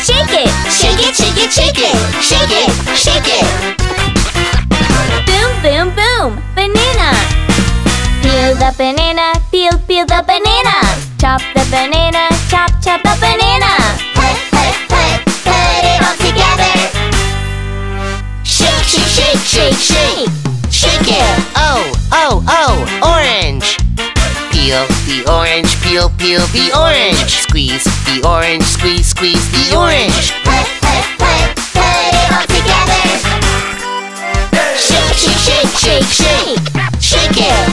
Shake it, shake it, shake it, shake it, shake it, shake it. Boom, boom, boom, banana. Peel the banana, peel, peel the banana. Chop the banana, chop, chop the banana. Put it all together. Shake, shake, shake, shake, shake. Shake it. Oh, oh, oh, orange. Peel the orange, peel, peel the orange. Squeeze the orange, squeeze, squeeze the orange. Put it all together. Shake, shake, shake, shake, shake. Shake it.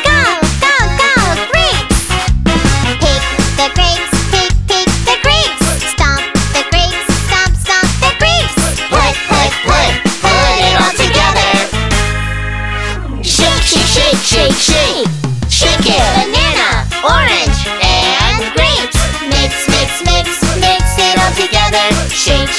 Go, go, go, grapes. Pick the grapes, pick the grapes. Stomp the grapes, stomp, stomp the grapes. Put it all together. Shake, shake, shake, shake, shake. Shake it. Banana, orange, and grapes. Mix, mix, mix, mix it all together. Shake,